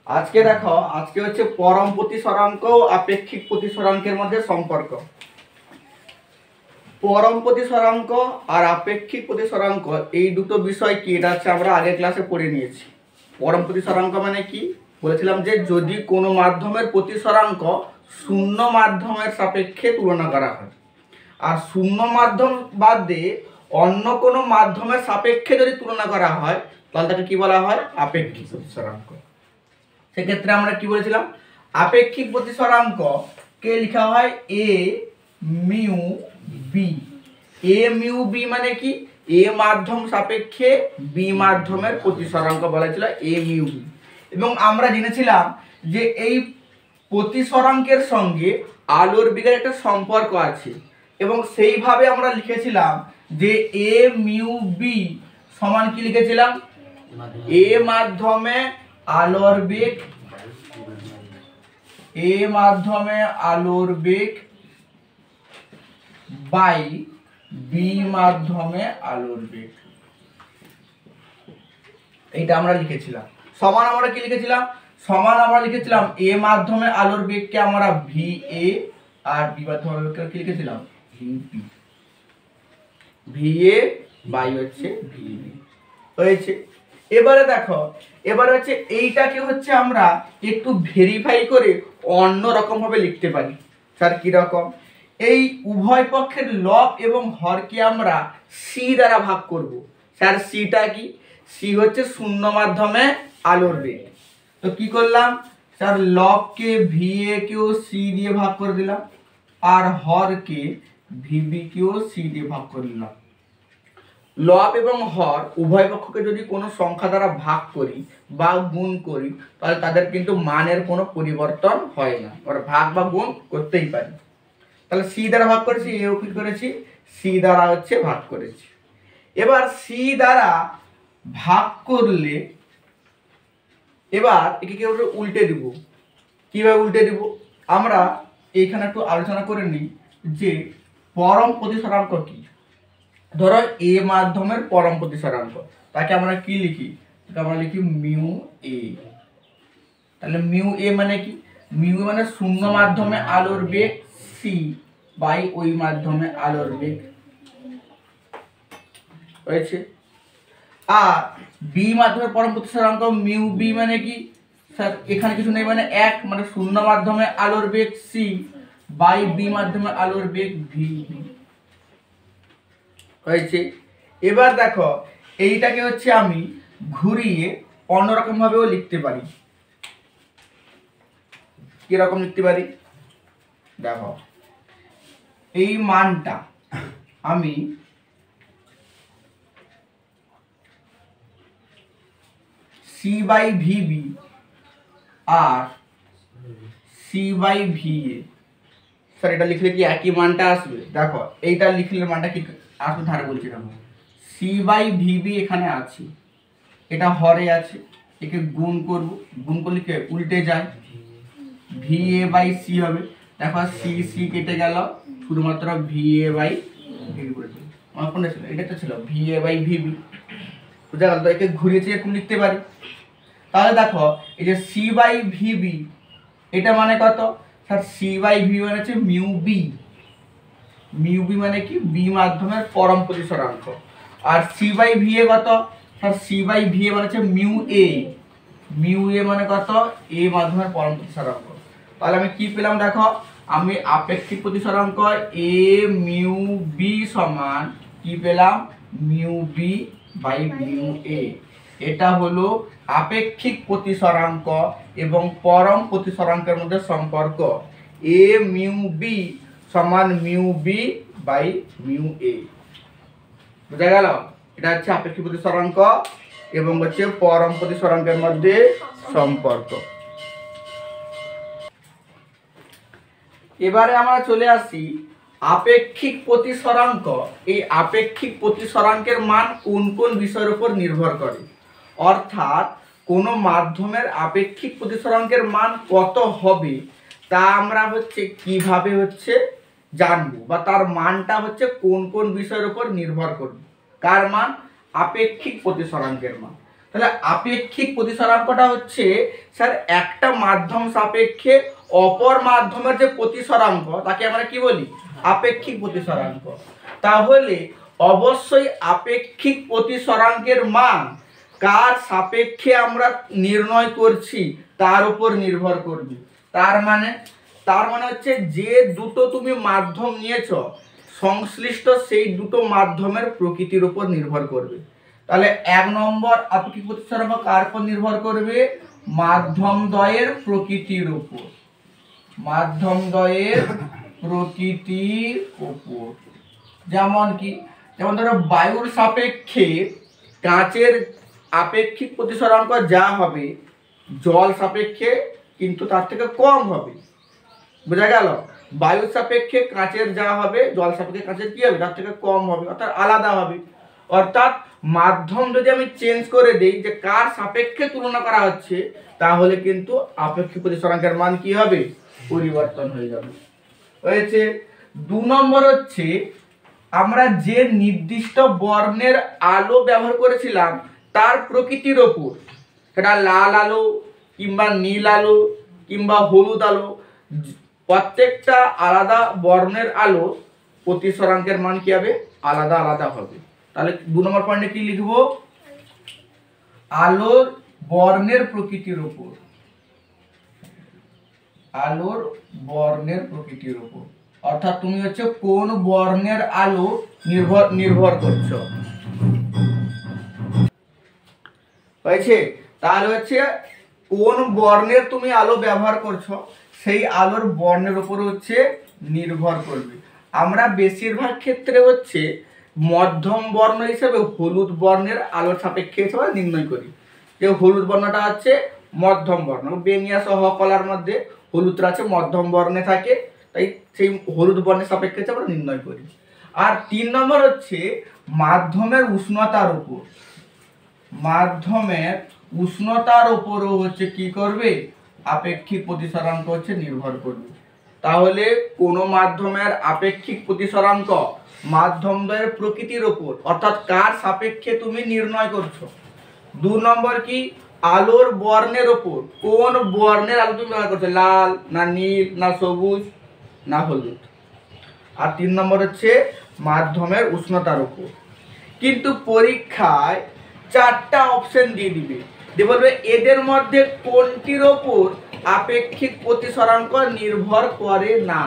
আজকে দেখো, আজকে হচ্ছে পরম প্রতিসরাঙ্ক ও আপেক্ষিক প্রতিসরাঙ্কের মধ্যে সম্পর্ক। পরম প্রতিসরাঙ্ক আর আপেক্ষিক প্রতিসরাঙ্ক এই দুটো বিষয় কি, এটা হচ্ছে আমরা আগের ক্লাসে পড়ে নিয়েছি। পরম প্রতিসরাঙ্ক মানে কি বলেছিলাম, যে যদি কোনো মাধ্যমের প্রতিসরাঙ্ক শূন্য মাধ্যমের সাপেক্ষে তুলনা করা হয়, আর শূন্য মাধ্যম বাদ দিয়ে অন্য কোনো মাধ্যমের সাপেক্ষে যদি তুলনা করা হয়, তাহলে তাকে কি বলা হয়? আপেক্ষিক প্রতিসরাঙ্ক। সেক্ষেত্রে আমরা কি বলেছিলাম, আপেক্ষিক প্রতিসরাঙ্ক কে লেখা হয় A mu B. A mu B মানে কি? এ মাধ্যম সাপেক্ষে বি মাধ্যমের প্রতিসরাঙ্ক বলা ছিল এ মিউ বি। এবং আমরা জেনেছিলাম যে এই প্রতিসরাঙ্কের সঙ্গে আলোর বেগের একটা সম্পর্ক আছে, এবং সেইভাবে আমরা লিখেছিলাম যে এ মিউ বি সমান কি লিখেছিলাম? এ মাধ্যমে আলোর বেগ, এ মাধ্যমে আলোর বেগ বাই বি মাধ্যমে আলোর বেগ, এইটা আমরা লিখেছিলাম। সমান আমরা কি লিখেছিলাম? সমান আমরা লিখেছিলাম এ মাধ্যমে আলোর বেগকে আমরা ভি এ, আর বি মাধ্যমে আলোর বেগকে কি লিখেছিলাম? V B. V A by হচ্ছে ভি বি হয়েছে। এবারে দেখো, এবারে হচ্ছে এইটাকে হচ্ছে আমরা একটু ভেরিফাই করে অন্য রকম ভাবে লিখতে পারি। স্যার কি রকম? এই উভয় পক্ষের লব এবং হরকে আমরা সি দ্বারা ভাগ করব। স্যার সিটা কি? সি হচ্ছে শূন্য মাধ্যমে আলোর বেগ। তো কি করলাম স্যার? লবকে ভি এ কেও সি দিয়ে ভাগ করে দিলাম, আর হরকে ভি বি কেও সি দিয়ে ভাগ করে দিলাম। লব এবং হর উভয় পক্ষকে যদি কোনো সংখ্যা দ্বারা ভাগ করি বা গুণ করি, তাহলে তাদের কিন্তু মানের কোনো পরিবর্তন হয় না, ওরা ভাগ বা গুণ করতেই পারি। তাহলে সি দ্বারা ভাগ করেছি, এও কি করেছি? সি দ্বারা হচ্ছে ভাগ করেছি। এবার সি দ্বারা ভাগ করলে এবার একে কিভাবে উল্টে দিব? কিভাবে উল্টে দিব? আমরা এইখানে একটু আলোচনা করে নিই যে পরম প্রতিসরাঙ্ক কি। ধরো এ মাধ্যমের পরম প্রতিসরাঙ্ক, তাকে আমরা কি লিখি? তাকে আমরা লিখি মিউ এ। তাহলে মিউ এ মানে কি? মিউ মানে শূন্য মাধ্যমে আলোর বেগ সি বাই ওই মাধ্যমে আলোর বেগ হয়েছে। আর বি মাধ্যমের পরম প্রতিসরাঙ্ক মিউ বি মানে কি? স্যার এখানে কিছু নেই, মানে এক, মানে শূন্য মাধ্যমে আলোর বেগ সি বাই বি মাধ্যমে আলোর বেগ ভি হয়েছে। এবার দেখো, এইটাকে হচ্ছে আমি ঘুরিয়ে অন্যরকম ভাবেও লিখতে পারি। কিরকম লিখতে পারি? দেখো, এই মানটা আমি সি বাই ভিবি আর C by V A, sir এটা লিখলে কি একই মানটা আসবে? দেখো এইটা লিখলে মানটা কি আসবে? ধারে বলছি না, সি বাই ভিবি এখানে আছে, এটা হরে আছে, একে গুণ করব, গুণ করলে কি উল্টে যায়, ভি এ বাই সি হবে। দেখো সি সি কেটে গেল, শুধুমাত্র ভি এ বাই ভিবি পড়েছে। আমার কোনটা ছিল? এটা তো ছিল ভি এ বাই ভিবি। বুঝা গেল? তো একে ঘুরিয়েছি, একটু লিখতে পারি। তাহলে দেখো এই যে সি বাই ভিবি, এটা মানে কত? স্যার সি বাই ভি মানে হচ্ছে মিউ বি। মিউ বি মানে কি? বি মাধ্যমের পরম প্রতিসরাঙ্ক। আর সি বাই ভি এ কত? Sir C by V A মানে হচ্ছে মিউ এ। মিউ এ মানে কত? এ মাধ্যমের পরম প্রতিসরাঙ্ক। তাহলে আমি কি পেলাম? দেখো, আমি আপেক্ষিক প্রতিসরাঙ্ক এ মিউ বি সমান কি পেলাম? Mu B by mu A. এটা হলো আপেক্ষিক প্রতিসরাঙ্ক এবং পরম প্রতিসরাঙ্কের মধ্যে সম্পর্ক। এ মিউ বি সমান mu B by mu A. বুঝা গেল? এটা হচ্ছে আপেক্ষিক প্রতিসরাঙ্ক এবং হচ্ছে পরম প্রতিসরাঙ্কের মধ্যে সম্পর্ক। এবারে আমরা চলে আসি আপেক্ষিক প্রতিসরাঙ্ক। এই আপেক্ষিক প্রতিসরাঙ্কের মান কোন কোন বিষয়ের উপর নির্ভর করে, অর্থাৎ কোনো মাধ্যমের আপেক্ষিক প্রতিসরাঙ্কের মান কত হবে তা আমরা হচ্ছে কিভাবে হচ্ছে জানবো, বা তার মানটা হচ্ছে কোন কোন বিষয়ের উপর নির্ভর করবে। কার মান? আপেক্ষিক প্রতিসরাঙ্কের মান। তাহলে আপেক্ষিক প্রতিসরাঙ্কটা হচ্ছে স্যার একটা মাধ্যম সাপেক্ষে অপর মাধ্যমের যে প্রতিসরাঙ্ক তাকে আমরা কি বলি? আপেক্ষিক প্রতিসরাঙ্ক। তাহলে অবশ্যই আপেক্ষিক প্রতিসরাঙ্কের মান কার সাপেক্ষে আমরা নির্ণয় করছি তার উপর নির্ভর করবে। তার মানে হচ্ছে যে দুটো তুমি মাধ্যম নিয়েছো সংশ্লিষ্ট সেই দুটো মাধ্যমের প্রকৃতির উপর নির্ভর করবে। তাহলে 1 নম্বর আপেক্ষিক প্রতিসরাঙ্ক কার উপর নির্ভর করবে? মাধ্যম দ্বয়ের প্রকৃতির উপর। মাধ্যম দ্বয়ের প্রকৃতির উপর। যেমন কি? যেমন ধরো বায়ুর সাপেক্ষে কাঁচের আপেক্ষিক প্রতিসরাঙ্ক যা হবে জল সাপেক্ষে কিন্তু তার থেকে কম হবে। বোঝা গেল? বায়ুর সাপেক্ষে কাঁচের যা হবে জল সাপেক্ষে কাঁচের কি হবে? তার থেকে কম হবে, অর্থাৎ আলাদা হবে। অর্থাৎ মাধ্যম যদি আমি চেঞ্জ করে দেই যে কার সাপেক্ষে তুলনা করা হচ্ছে, তাহলে কিন্তু আপেক্ষিক প্রতিসরাঙ্কের মান কি হবে? পরিবর্তন হয়ে যাবে। হয়েছে। 2 নম্বর হচ্ছে আমরা যে নির্দিষ্ট বর্ণের আলো ব্যবহার করেছিলাম তার প্রকৃতির ওপর, সেটা লাল আলো কিংবা নীল আলো কিংবা হলুদ আলো, প্রত্যেকটা আলাদা বর্ণের আলো প্রতিসরাঙ্কের মান কি হবে? আলাদা আলাদা হবে। তাহলে 2 নম্বর পয়েন্টে কি লিখবো? আলোর বর্ণের প্রকৃতির উপর। আলোর বর্ণের প্রকৃতির উপর, অর্থাৎ তুমি হচ্ছে কোন বর্ণের আলো নির্ভর করছো। হয়েছে? তাহলে হচ্ছে কোন বর্ণের তুমি আলো ব্যবহার করছো সেই আলোর বর্ণের উপর হচ্ছে নির্ভর করবে। আমরা বেশিরভাগ ক্ষেত্রে হচ্ছে মধ্যম বর্ণ হিসেবে হলুদ বর্ণের আলোর সাপেক্ষে হিসেবে নির্ণয় করি। যে হলুদ বর্ণটা হচ্ছে মধ্যম বর্ণ, বেনিয়া সহ কলার মধ্যে হলুদটা আছে মধ্যম বর্ণে থাকে, তাই সেই হলুদ বর্ণের সাপেক্ষে আমরা নির্ণয় করি। আর 3 নম্বর হচ্ছে মাধ্যমের উষ্ণতার উপর। মাধ্যমের উষ্ণতার উপরও হচ্ছে কি করবে? আপেক্ষিক প্রতিসরাঙ্ক হচ্ছে নির্ভর করবে। তাহলে কোন মাধ্যমের আপেক্ষিক প্রতিসরাঙ্ক মাধ্যম দ্বয়ের প্রকৃতির উপর, অর্থাৎ কার সাপেক্ষে তুমি নির্ণয় করছো। 2 নম্বর কি? আলোর বর্ণের উপর, কোন বর্ণের আলো তুমি ব্যবহার করছো, লাল না নীল না সবুজ না হলুদ। আর 3 নম্বর হচ্ছে মাধ্যমের উষ্ণতার উপর। কিন্তু পরীক্ষায় 4টা অপশন দিয়ে দিবে, দিয়ে বলবে এদের মধ্যে কোনটির ওপর আপেক্ষিক প্রতিসরাঙ্ক নির্ভর করে না।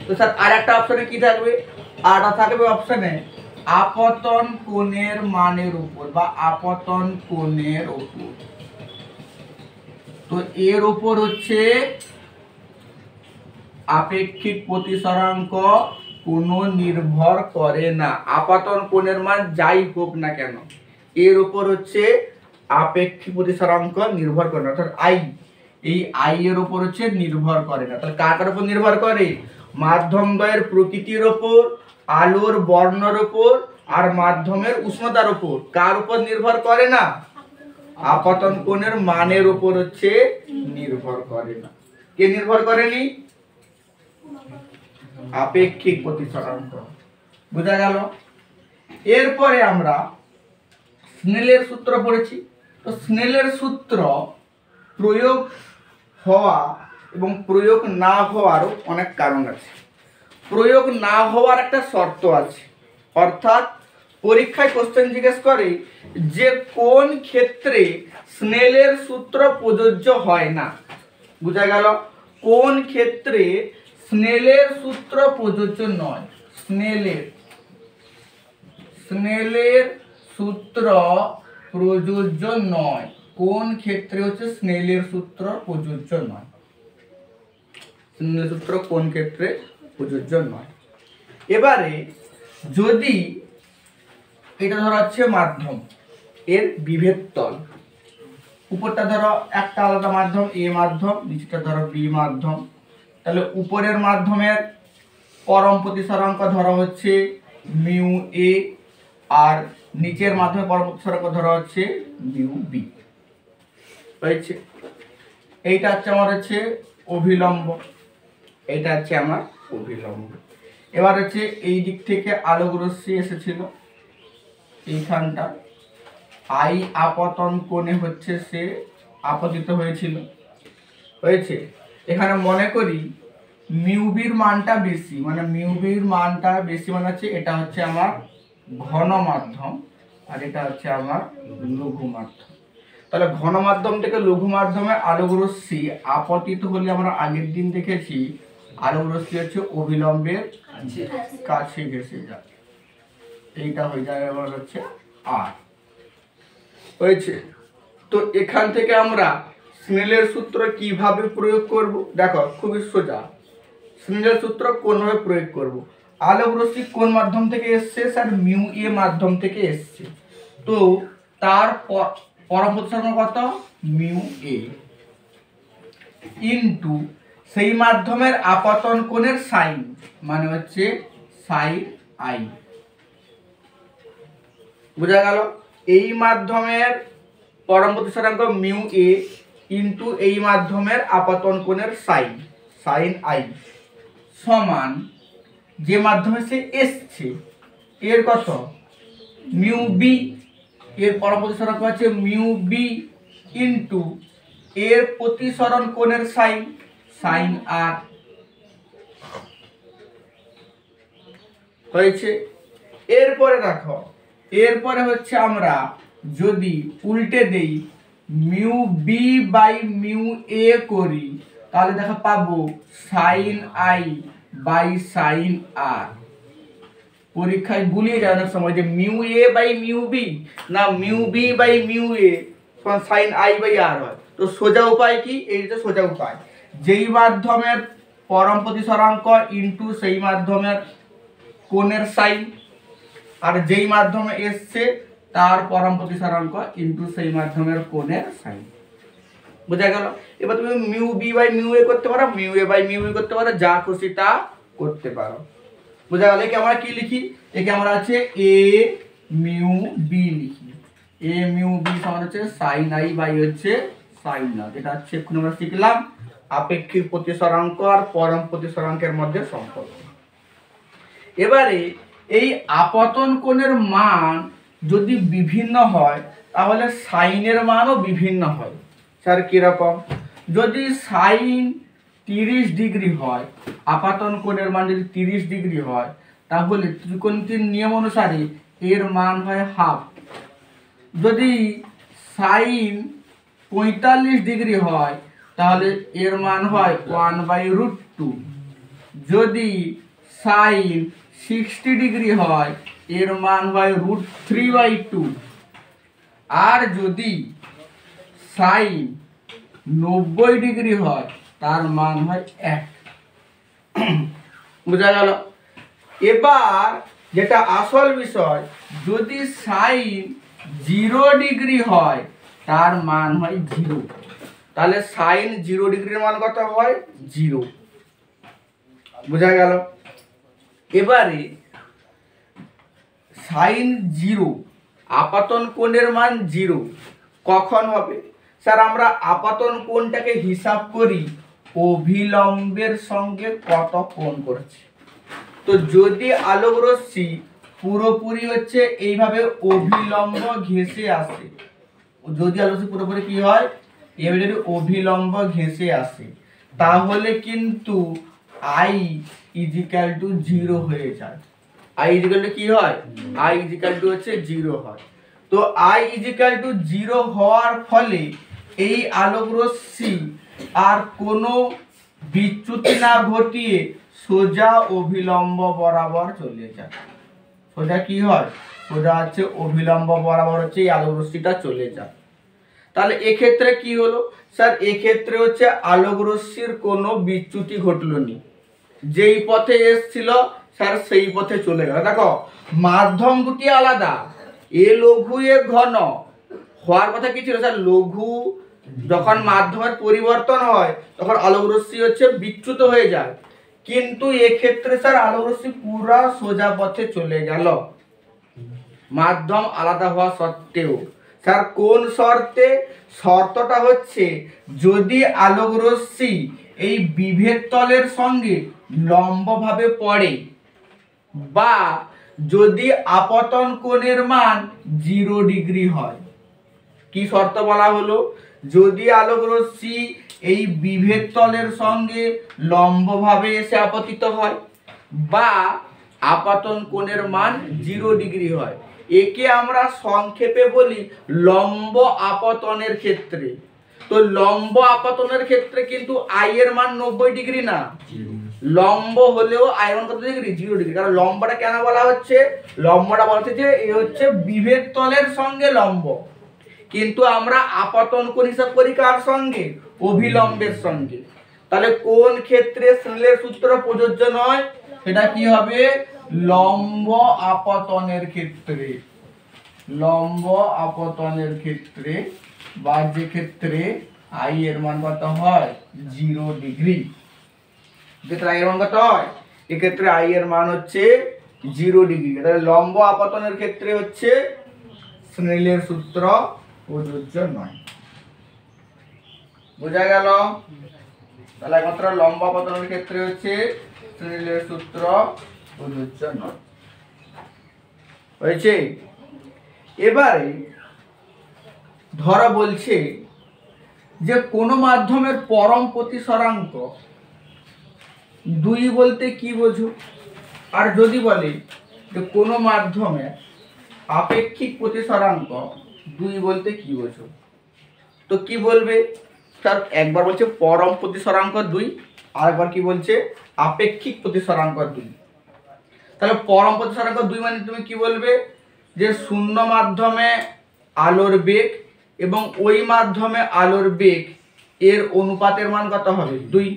তো স্যার আর একটা অপশনে কি থাকবে? আরটা থাকবে অপশনে আপতন কোণের মানের উপর বা আপতন কোণের উপর। তো এর উপর হচ্ছে আপেক্ষিক প্রতিসরাঙ্ক কোনো নির্ভর করে না। আপতন কোণের মান যাই হোক না কেন এর উপর হচ্ছে আপেক্ষিক প্রতিসরাঙ্ক নির্ভর করে না, অর্থাৎ আই, এই আই এর উপর হচ্ছে নির্ভর করে না। তাহলে কার উপর নির্ভর করে? মাধ্যম দ্বয়ের প্রকৃতির উপর, আলোর বর্ণের উপর আর মাধ্যমের উষ্ণতার উপর। কার উপর নির্ভর করে না? আপতন কোণের মানের উপর হচ্ছে নির্ভর করে না। কে নির্ভর করেনি? আপেক্ষিক প্রতিসরাঙ্ক। বোঝা গেল? এরপরে আমরা স্নেলের সূত্র পড়েছি। তো স্নেলের সূত্র প্রয়োগ হওয়া এবং প্রয়োগ না হওয়ারও অনেক কারণ আছে। প্রয়োগ না হওয়ার একটা শর্ত আছে, অর্থাৎ পরীক্ষায় কোশ্চেন জিজ্ঞেস করে যে কোন ক্ষেত্রে স্নেলের সূত্র প্রযোজ্য হয় না। বোঝা গেল? কোন ক্ষেত্রে স্নেলের সূত্র প্রযোজ্য নয়। স্নেলের সূত্র প্রযোজ্য নয়। কোন ক্ষেত্রে হচ্ছে স্নেলের সূত্র প্রযোজ্য নয়? স্নেলের সূত্র কোন ক্ষেত্রে প্রযোজ্য নয়? এবারে যদি এটা ধরা হচ্ছে মাধ্যম, এর বিভেদ তল, উপরটা ধরো একটা আলাদা মাধ্যম এ মাধ্যম, নিচটা ধরো বি মাধ্যম। তাহলে উপরের মাধ্যমের পরম প্রতিসরাঙ্ক ধরা হচ্ছে মিউ এ, আর নিচের মাধ্যমে পরম প্রতিসরাঙ্ক ধরা হচ্ছে মিউ বি। হয়েছে? এইটা হচ্ছে আমার হচ্ছে অভিলম্ব, এইটা হচ্ছে আমার অভিলম্ব। এবার হচ্ছে এই দিক থেকে আলোক রশ্মি এসেছিল এইখানটা, আই আপতন কোণে হচ্ছে সে আপতিত হয়েছিল, হয়েছে। এখানে মনে করি মিউবির মানটা বেশি, মানে মিউবির মানটা বেশি মানে হচ্ছে এটা হচ্ছে আমার ঘন মাধ্যম আর এটা হচ্ছে আমার লঘু মাধ্যম। তাহলে ঘন মাধ্যম থেকে লঘু মাধ্যমে আলোক রশ্মি আপতিত হলে আমরা আগের দিন দেখেছি আলোক রশ্মি হচ্ছে অবিলম্বের কাছে ঘেসে যায়, এইটা হয়ে যায় আবার হচ্ছে আর, হয়েছে। তো এখান থেকে আমরা স্নেলের সূত্র কিভাবে প্রয়োগ করব, দেখো খুবই সোজা। স্নেলের সূত্র কোনভাবে প্রয়োগ করব, আলোক রশ্মি কোন মাধ্যম থেকে এসছে স্যার, মিউ এ মাধ্যম থেকে এসছে, তো তার পরম প্রতিসরণ কত, মিউ এ ইনটু সেই মাধ্যমের আপতন কোণের সাইন মানে হচ্ছে সাইন আই। বোঝা গেল? এই মাধ্যমের পরম প্রতিসরাঙ্ক মিউ এ ইনটু এই মাধ্যমের আপতন কোণের সাইন সাইন আই সমান যে মাধ্যমে সে এসছে এর কত, মিউ বি, এর পরম প্রতিসরাঙ্ক হচ্ছে মিউ বি ইনটু এর প্রতিসরণ কোণের সাইন সাইন আর, হয়েছে। এরপরে দেখো, এরপরে হচ্ছে আমরা যদি উল্টে দেই mu B by mu A করি তাহলে দেখো পাবো sine I by sine R. পরীক্ষায় ভুলিয়ে যায় অনেক সময় যে mu A by mu B না mu B by mu A sine I by R হয়। তো সোজা উপায় কি, এইটা সোজা উপায়, যেই মাধ্যমের পরম প্রতিসরাঙ্ক ইনটু সেই মাধ্যমের কোণের সাইন আর যেই মাধ্যমে এসছে তার পরম প্রতিসরাঙ্ক ইনটু সেই মাধ্যমের কোণের সাইন। বোঝা গেল? এবার তুমি mu B by mu A করতে পারো, mu A by mu A করতে পারো, যা খুশি তা করতে পারো। বোঝা গেল? একে আমরা কি লিখি, একে আমরা আছে এ মিউ বি লিখি। এ মিউ বি সমান হচ্ছে সাইন আই বাই হচ্ছে সাইন আর। এটা হচ্ছে এখন আমরা শিখলাম আপেক্ষিক প্রতিসরাঙ্ক আর পরম প্রতিসরাঙ্কের মধ্যে সম্পর্ক। এবারে এই আপতন কোণের মান যদি বিভিন্ন হয় তাহলে সাইনের মানও বিভিন্ন হয়। স্যার কিরকম, যদি সাইন 30 ডিগ্রি হয়, আপাতন কোণের মান যদি 30 ডিগ্রি হয় তাহলে ত্রিকোণমিতির নিয়ম অনুসারে এর মান হয় হাফ। যদি সাইন 45 ডিগ্রি হয় তাহলে এর মান হয় 1/√2। যদি সাইন 60 ডিগ্রি হয় এর মান হয় √3/2। আর যদি সাইন 90 ডিগ্রি হয় তার মান হয় 1। বোঝা গেল? এবার যেটা আসল বিষয়, যদি সাইন 0 ডিগ্রি হয় তার মান হয় 0। তাহলে সাইন 0 ডিগ্রির মান কত হয়, 0। বোঝা গেল? এবারে সাইন 0 আপতন কোণের মান 0 কখন হবে, স্যার আমরা আপতন কোণটাকে হিসাব করি অভিলম্বের সঙ্গে কত কোণ করেছে। তো যদি আলোক রশ্মি পুরোপুরি হচ্ছে এইভাবে অভিলম্ব ঘেঁষে আসে, যদি আলোক রশ্মি পুরোপুরি কি হয় এভাবে যদি অভিলম্ব ঘেঁষে আসে তাহলে কিন্তু আই ইজিক্যাল টু 0 হয়ে যায়। আই ইজিক্যাল টু কি হয়, আই ইজিক্যাল টু হচ্ছে 0 হয়। তো আই ইজিক্যাল টু 0 হওয়ার ফলে এই আলোক রশ্মি আর কোনো বিচ্যুতি না ঘটিয়ে সোজা অভিলম্ব বরাবর চলে যায়। সোজা কি হয়, সোজা হচ্ছে অভিলম্ব বরাবর হচ্ছে এই আলোক রশ্মিটা চলে যায়। তাহলে এক্ষেত্রে কি হলো, স্যার এক্ষেত্রে হচ্ছে আলোক রশ্মির কোনো বিচ্যুতি ঘটলো নি, যেই পথে এসছিল স্যার সেই পথে চলে গেল। দেখো মাধ্যম দুটি আলাদা, এ লঘু এ ঘন, হওয়ার কথা কি ছিল স্যার, লঘু যখন মাধ্যমের পরিবর্তন হয় তখন আলোক রশ্মি হচ্ছে বিচ্যুত হয়ে যায়, কিন্তু এক্ষেত্রে স্যার আলোক রশ্মি পুরা সোজা পথে চলে গেল মাধ্যম আলাদা হওয়া সত্ত্বেও। স্যার কোন শর্তে, শর্তটা হচ্ছে যদি আলোক রশ্মি এই বিভেদ তলের সঙ্গে লম্বভাবে পড়ে বা যদি আপতন কোণের মান 0 ডিগ্রি হয়। কি শর্ত বলা হলো, যদি আলোক রশ্মি এই বিভেদ তলের সঙ্গে লম্বভাবে এসে আপতিত হয় বা আপাতন কোণের মান 0 ডিগ্রি হয়, একে আমরা সংক্ষেপে বলি লম্ব আপতনের ক্ষেত্রে। তো লম্ব আপতনের ক্ষেত্রে কিন্তু আই এর মান 90 ডিগ্রি না, লম্ব হলেও আই এর মান কত ডিগ্রি? 0 ডিগ্রি। কারণ লম্বটা কেন বলা হচ্ছে? লম্বটা বলছে যে এ হচ্ছে বিভেদ তলের সঙ্গে লম্ব, কিন্তু আমরা আপতন কোণ হিসাব করি কার সঙ্গে? অভিলম্বের সঙ্গে। তাহলে কোন ক্ষেত্রে স্নেলের সূত্র প্রযোজ্য নয়? সেটা কি হবে? লম্ব আপতনের ক্ষেত্রে। লম্ব আপতনের ক্ষেত্রে বা যে ক্ষেত্রে আই এর মান কত হয়? 0 ডিগ্রি। যেটা আই এর মান কত হয়? এক্ষেত্রে আই এর মান হচ্ছে 0 ডিগ্রি। তাহলে লম্ব আপতনের ক্ষেত্রে হচ্ছে স্নেলের সূত্র প্রযোজ্য নয়। বোঝা গেল? তাহলে একমাত্র লম্ব আপতনের ক্ষেত্রে হচ্ছে স্নেলের সূত্র প্রযোজ্য নয়। হয়েছে? এবারে ধরা বলছে যে কোন মাধ্যমের পরম প্রতিসরাঙ্ক 2 বলতে কি বোঝো? আর যদি বলে যে কোন মাধ্যমের আপেক্ষিক প্রতিসরাঙ্ক 2 বলতে কি বোঝো, তো কি বলবে? তার একবার বলছে পরম প্রতিসরাঙ্ক 2, আরেকবার কি বলছে? আপেক্ষিক প্রতিসরাঙ্ক 2। তাহলে পরম প্রতিসরাঙ্ক 2 মানে তুমি কি বলবে? যে শূন্য মাধ্যমে আলোর বেগ এবং ওই মাধ্যমে আলোর বেগ এর অনুপাতের মান কত হবে? 2।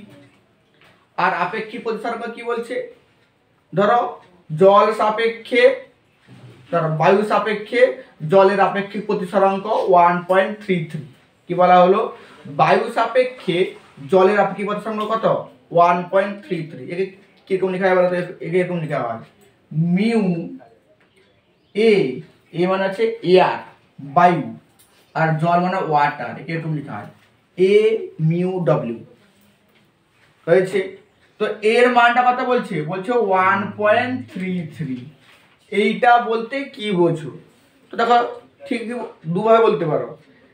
আর আপেক্ষিক প্রতিসরাঙ্ক কি বলছে? ধরো জল সাপেক্ষে, ধরো বায়ু সাপেক্ষে জলের আপেক্ষিক প্রতিসরাঙ্ক 1.33। কি বলা হলো? বায়ু সাপেক্ষে জলের আপেক্ষিক প্রতিসরাঙ্ক কত? 1.33। একে কিরকম লেখা হয় বলতো? একে এরকম লেখা হয় মিউ এ, এ মানে আছে এয়ার বায়ু, আর জল মানে ওয়াটার, একে এরকম লেখা হয় এ মিউ ডব্লিউ। হয়েছে? তো এর মানটা কত বলছে? বলছে 1.33। এইটা বলতে কি বোঝো? তো দেখো ঠিক দুভাবে বলতে পারো।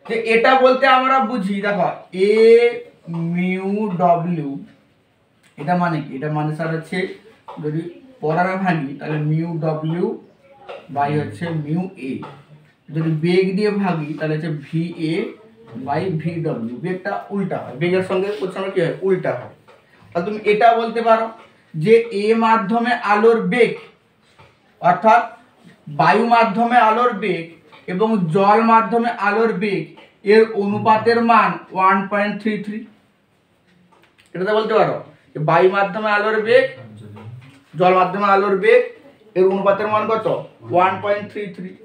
যে এটা বলতে আমরা বুঝি, দেখো এ মিউ ডব্লিউ, এটা মানে কি? এটা মানে স্যার হচ্ছে, যদি পড়ানো ভাঙি তাহলে মিউ ডব্লিউ বাই হচ্ছে মিউ এ, যদি বেগ দিয়ে ভাগি তাহলে হচ্ছে V A by V W. বেগটা উল্টা হয়, বেগের সঙ্গে প্রতিসরাঙ্ক কি হয়? উল্টা হয়। তাহলে তুমি এটা বলতে পারো যে এ মাধ্যমে আলোর বেগ, অর্থাৎ বায়ু মাধ্যমে আলোর বেগ এবং জল মাধ্যমে আলোর বেগ এর অনুপাতের মান 1.33। এটাতে বলতে পারো যে বায়ু মাধ্যমে আলোর বেগ, জল মাধ্যমে আলোর বেগ এর অনুপাতের মান কত? 1.33।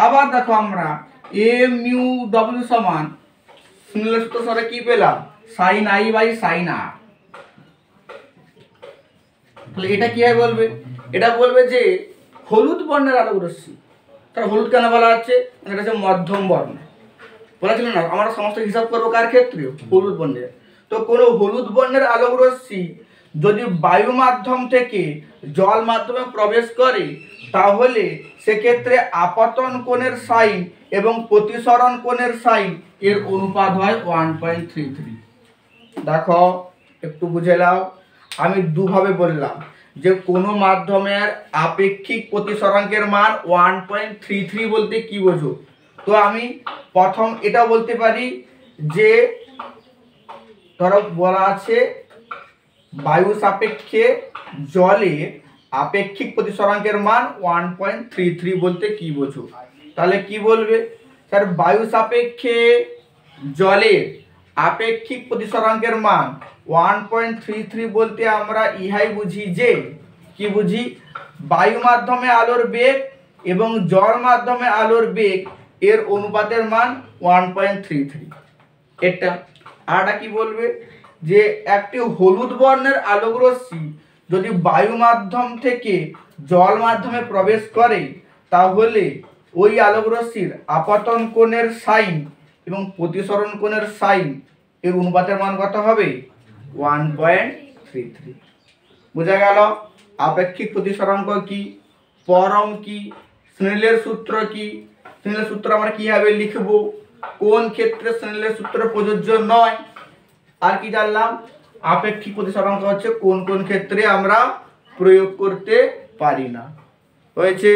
আবার দেখো আমরা এ মিউ ডব্লিউ সমান স্নেলের সূত্র সরে কি পেলাম? সাইন আই বাই সাইন আর। তাহলে এটা কি হয় বলবে? এটা বলবে যে হলুদ বর্ণের আলোক রশ্মি, তার হলুদ কেন বলা হচ্ছে? এটা হচ্ছে মধ্যম বর্ণ। বলা ছিল না আমরা সমস্ত হিসাব করবো কার ক্ষেত্রে? হলুদ বর্ণের। তো কোনো হলুদ বর্ণের আলোক রশ্মি যদি বায়ু মাধ্যম থেকে জল মাধ্যমে প্রবেশ করে, তাহলে সেক্ষেত্রে আপতন কোণের সাইন এবং প্রতিসরণ কোণের সাইন এর অনুপাত হয় 1.33। দেখো একটু বুঝে নাও, আমি দুভাবে বললাম যে কোনো মাধ্যমের আপেক্ষিক প্রতিসরাঙ্কের মান 1.33 বলতে কি বোঝো। তো আমি প্রথম এটা বলতে পারি যে ধরো বলা আছে বায়ু সাপেক্ষে জলের আপেক্ষিক প্রতিসরাঙ্কের মান 1.33 বলতে কি বোঝো। তাহলে কি বলবে? স্যার বায়ু সাপেক্ষে জলের আপেক্ষিক প্রতিসরাঙ্কের মান 1.33 বলতে আমরা ইহাই বুঝি যে, কি বুঝি? বায়ু মাধ্যমে আলোর বেগ এবং জল মাধ্যমে আলোর বেগ এর অনুপাতের মান 1.33। এটা আরটা কি বলবে? যে একটি হলুদ বর্ণের আলোক রশ্মি যদি বায়ু মাধ্যম থেকে জল মাধ্যমে প্রবেশ করে, তাহলে ওই আলোক রশ্মির আপতন কোণের সাইন এবং প্রতিসরণ কোণের সাইন এর অনুপাতের মান কত হবে? 1.33। বোঝা গেল আপেক্ষিক প্রতিসরাঙ্ক কি, পরম কি, স্নেলের সূত্র কি। স্নেলের সূত্র আমরা কিভাবে লিখবো? কোন ক্ষেত্রে স্নেলের সূত্র প্রযোজ্য নয়। আর কি জানলাম, আপেক্ষিক প্রতিসরাঙ্ক হচ্ছে কোন কোন ক্ষেত্রে আমরা প্রয়োগ করতে পারি না। হয়েছে।